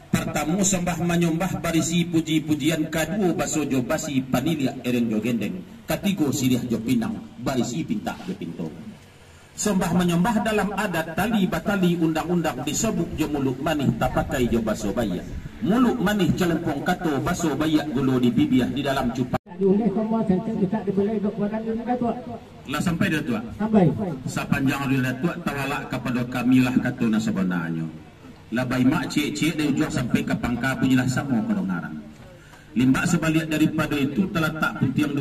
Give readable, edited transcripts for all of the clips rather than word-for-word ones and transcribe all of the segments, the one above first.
Pertama sembah menyombah barisi puji-pujian, kedua basojo basi panilia eren jo gendeng, ketiga sirih jo pinang barisi pinta jo pinto. Sembah menyombah dalam adat tali batali undang-undang disebut jo muluk manih tapakai jo baso bayak. Muluk manih celempong kato baso bayak dulu di bibiah di dalam cupak. Lah sampai dah tua. Sampai. Sepanjang dia tua tawala kepada kamilah kato na sebenarnya. Labai mak cik-cik dari jual sampai ke pangka punyalah sama kedengaran. Limbak sebalik daripada itu terletak putiang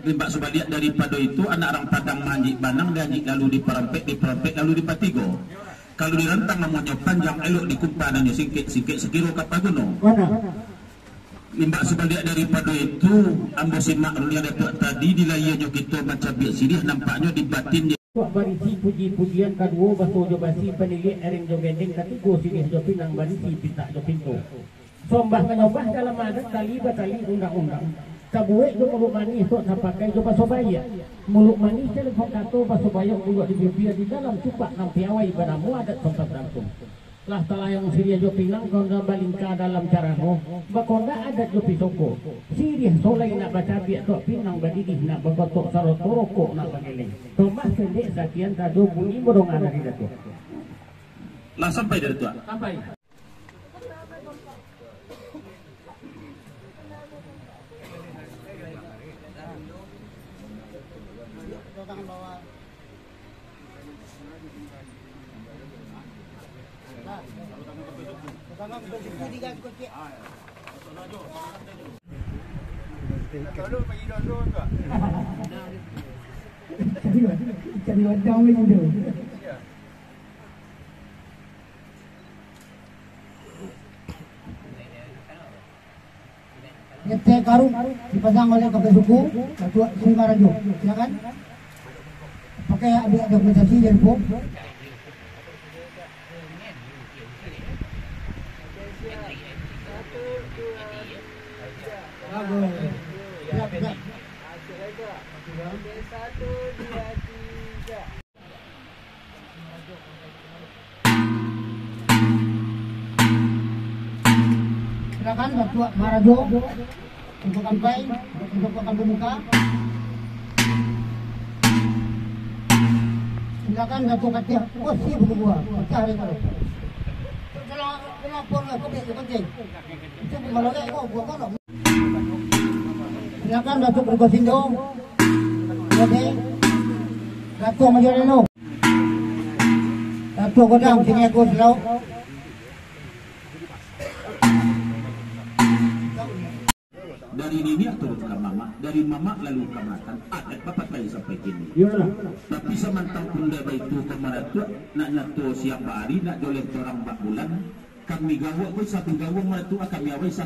limbak sebalik daripada itu anak orang Padang manjik banang dan anjik lalu diperempek lalu dipatigo. Kalau direntang namanya panjang elok dikumpanannya singkit sekiro kapaguno. Limbak sebalik daripada itu ambo simak rulia datuk tadi dilayanya kita macam biak sirih nampaknya di batinnya. Barisi puji-pujian kedua baso basi penilik ering jo gendeng ketiga sirih jo pinang barisi pinta jo pintu. Sombah menyobah dalam adat tali batali undang-undang. Kabuek jo muluk manis tok sapakai jo baso bayak. Muluk manis telepon kato baso bayak buluk di bibir di dalam cupak nampi awai banamu adat sompat rampung. Lah talayang sirih jo pinang konda balingka dalam cara roh bakonda adat jo pisoko sirih solai nak baca biak tok pinang badidih nak bakotok sarot toroko nak bageleng tomah sendek sakian kado bunyi bodongan dari datuk. Lah sampai dari tua. Sampai. Cari wadang lagi tu. Teh karung dipasang oleh Kapten Suku, Ketua Singarajo. Silakan. Pakai ada dokumentasi dan bom. Silakan Ketua Marajo untuk sampai untuk akan membuka. Silakan Ketua Katia. Oh sih buku cari kalau. Kenapa aku biasa penting? Itu kalau kau buat kau. Silakan Datuk Bergosindo. Oke. Datuk Majoreno. Datuk Godang sini aku selalu. Dari nenek turun ke mama, dari mama lalu ke makan, adat bapak lagi sampai kini. Tapi semantang pun dah itu kemana tu nak nyato siapa hari nak joleh orang 4 bulan. Kami gawa pun satu gawa mana tu kami awal